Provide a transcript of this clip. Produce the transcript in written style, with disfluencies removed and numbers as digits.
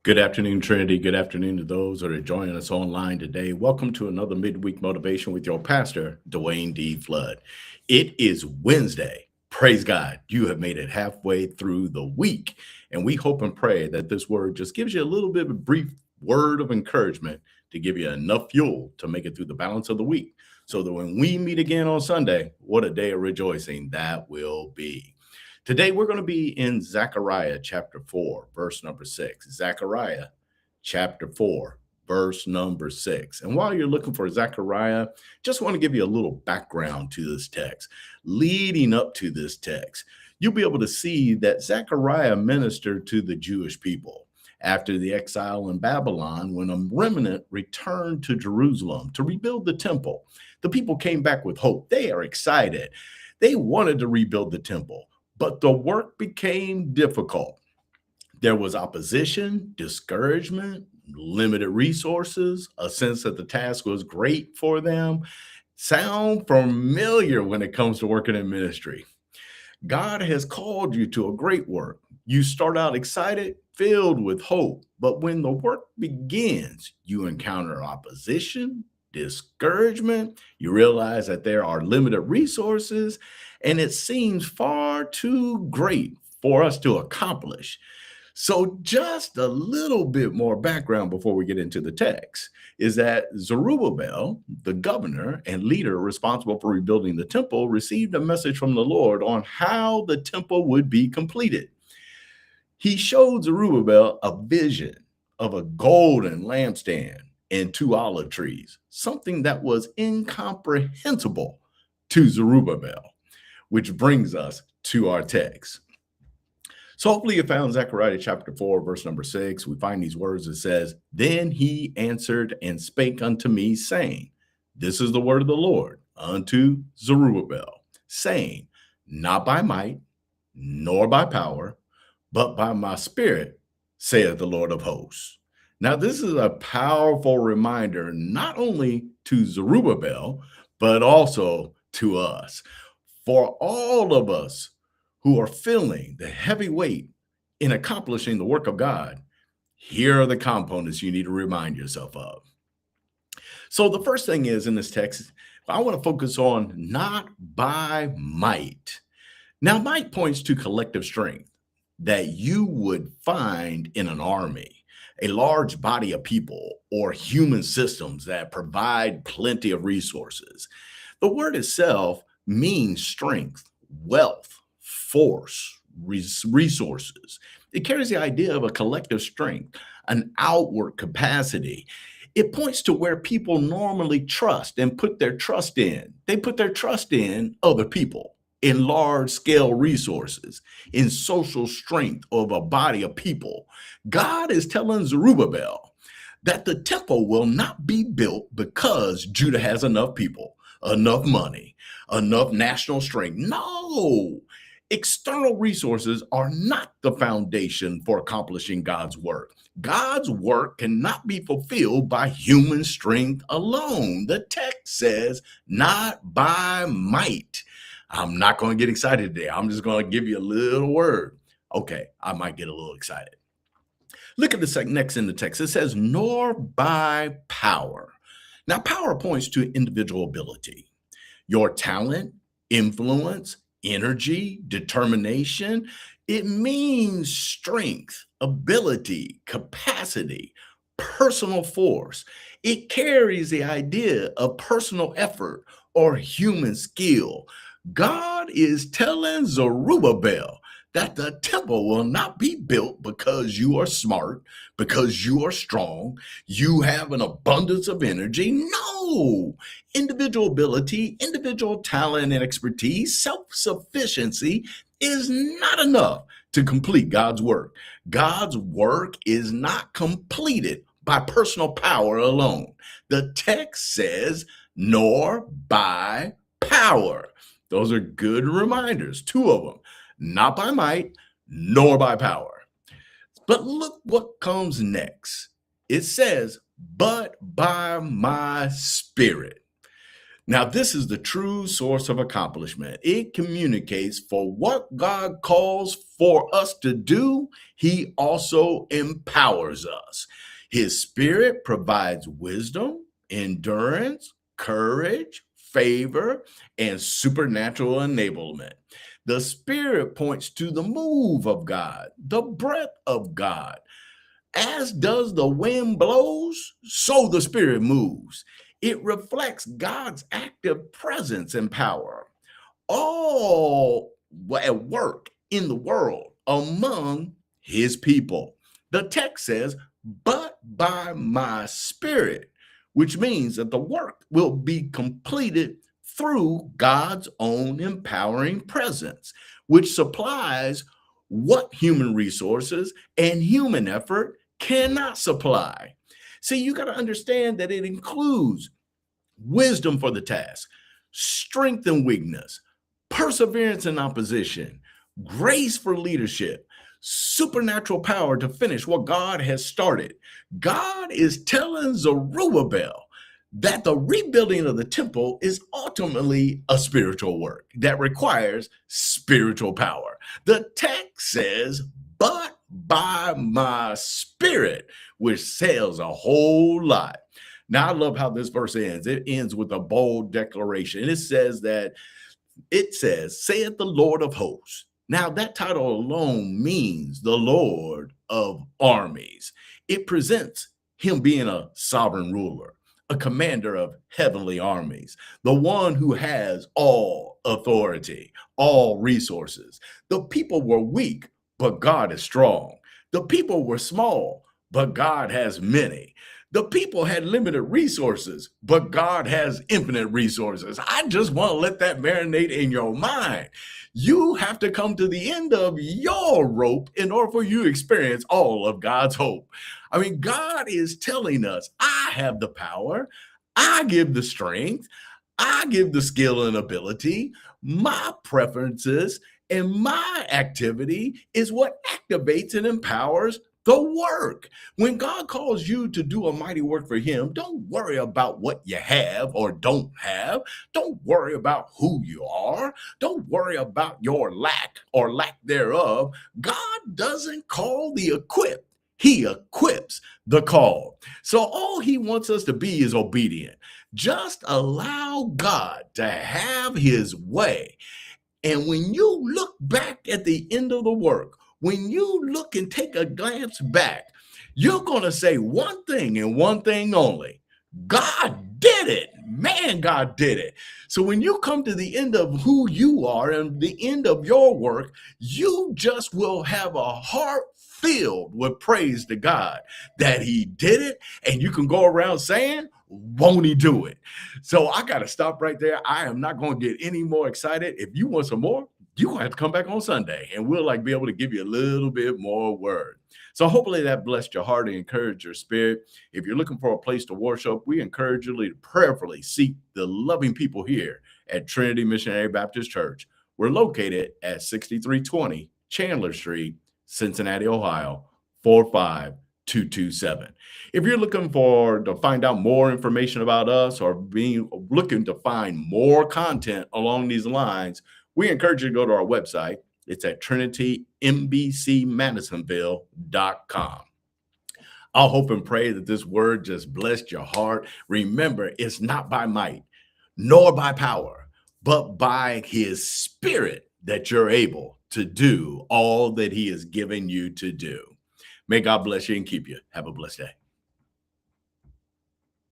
Good afternoon, Trinity. Good afternoon to those that are joining us online today. Welcome to another midweek motivation with your pastor, Dwayne D. Flood. It is Wednesday. Praise God. You have made it halfway through the week. And we hope and pray that this word just gives you a little bit of a brief word of encouragement to give you enough fuel to make it through the balance of the week. So that when we meet again on Sunday, what a day of rejoicing that will be. Today, we're going to be in Zechariah chapter 4, verse number 6. Zechariah chapter 4, verse number 6. And while you're looking for Zechariah, just want to give you a little background to this text. Leading up to this text, you'll be able to see that Zechariah ministered to the Jewish people after the exile in Babylon when a remnant returned to Jerusalem to rebuild the temple. The people came back with hope. They are excited. They wanted to rebuild the temple. But the work became difficult. There was opposition, discouragement, limited resources, a sense that the task was great for them. Sound familiar when it comes to working in ministry? God has called you to a great work. You start out excited, filled with hope, but when the work begins, you encounter opposition, discouragement. You realize that there are limited resources, and it seems far too great for us to accomplish. So, just a little bit more background before we get into the text is that Zerubbabel, the governor and leader responsible for rebuilding the temple, received a message from the Lord on how the temple would be completed. He showed Zerubbabel a vision of a golden lampstand and two olive trees, something that was incomprehensible to Zerubbabel, which brings us to our text. So hopefully you found Zechariah chapter 4, verse number 6. We find these words. It says, "Then he answered and spake unto me, saying, This is the word of the Lord unto Zerubbabel, saying, Not by might, nor by power, but by my spirit, saith the Lord of hosts." Now, this is a powerful reminder, not only to Zerubbabel, but also to us. For all of us who are feeling the heavy weight in accomplishing the work of God, here are the components you need to remind yourself of. So, the first thing is in this text, I want to focus on not by might. Now, might points to collective strength that you would find in an army, a large body of people, or human systems that provide plenty of resources. The word itself means strength, wealth, force, resources. It carries the idea of a collective strength, an outward capacity. It points to where people normally trust and put their trust in. They put their trust in other people, in large scale resources, in social strength of a body of people. God is telling Zerubbabel that the temple will not be built because Judah has enough people, enough money, enough national strength. No, external resources are not the foundation for accomplishing God's work. God's work cannot be fulfilled by human strength alone. The text says, not by might. I'm not going to get excited today. I'm just going to give you a little word. Okay, I might get a little excited. Look at the next in the text. It says, nor by power. Now, power points to individual ability, your talent, influence, energy, determination. It means strength, ability, capacity, personal force. It carries the idea of personal effort or human skill. God is telling Zerubbabel that the temple will not be built because you are smart, because you are strong, you have an abundance of energy. No, individual ability, individual talent and expertise, self-sufficiency is not enough to complete God's work. God's work is not completed by personal power alone. The text says, nor by power. Those are good reminders, two of them. Not by might, nor by power. But look what comes next. It says, but by my spirit. Now, this is the true source of accomplishment. It communicates for what God calls for us to do, He also empowers us. His Spirit provides wisdom, endurance, courage, favor, and supernatural enablement. The Spirit points to the move of God, the breath of God. As does the wind blows, so the Spirit moves. It reflects God's active presence and power, all at work in the world among his people. The text says, but by my Spirit, which means that the work will be completed through God's own empowering presence, which supplies what human resources and human effort cannot supply. See, you got to understand that it includes wisdom for the task, strength and weakness, perseverance in opposition, grace for leadership, supernatural power to finish what God has started. God is telling Zerubbabel that the rebuilding of the temple is ultimately a spiritual work that requires spiritual power. The text says, but by my Spirit, which says a whole lot. Now, I love how this verse ends. It ends with a bold declaration. It says, saith the Lord of hosts. Now, that title alone means the Lord of armies. It presents him being a sovereign ruler, a commander of heavenly armies, the one who has all authority, all resources. The people were weak, but God is strong. The people were small, but God has many. The people had limited resources, but God has infinite resources. I just want to let that marinate in your mind. You have to come to the end of your rope in order for you to experience all of God's hope. I mean, God is telling us, I have the power, I give the strength, I give the skill and ability. My preferences and my activity is what activates and empowers the work. When God calls you to do a mighty work for him, don't worry about what you have or don't have. Don't worry about who you are. Don't worry about your lack or lack thereof. God doesn't call the equipped. He equips the called. So all he wants us to be is obedient. Just allow God to have his way. And when you look back at the end of the work, when you look and take a glance back, you're going to say one thing and one thing only. God did it. Man, God did it. So when you come to the end of who you are and the end of your work, you just will have a heart filled with praise to God that he did it. And you can go around saying, won't he do it? So I got to stop right there. I am not going to get any more excited. If you want some more, you're going to have to come back on Sunday and we'll be able to give you a little bit more word. So hopefully that blessed your heart and encouraged your spirit. If you're looking for a place to worship, we encourage you to prayerfully seek the loving people here at Trinity Missionary Baptist Church. We're located at 6320 Chandler Street, Cincinnati, Ohio, 45227. If you're looking to find out more information about us or looking to find more content along these lines, we encourage you to go to our website. It's at TrinityMBCMadisonville.com. I'll hope and pray that this word just blessed your heart. Remember, it's not by might, nor by power, but by his Spirit that you're able to do all that he has given you to do. May God bless you and keep you. Have a blessed day.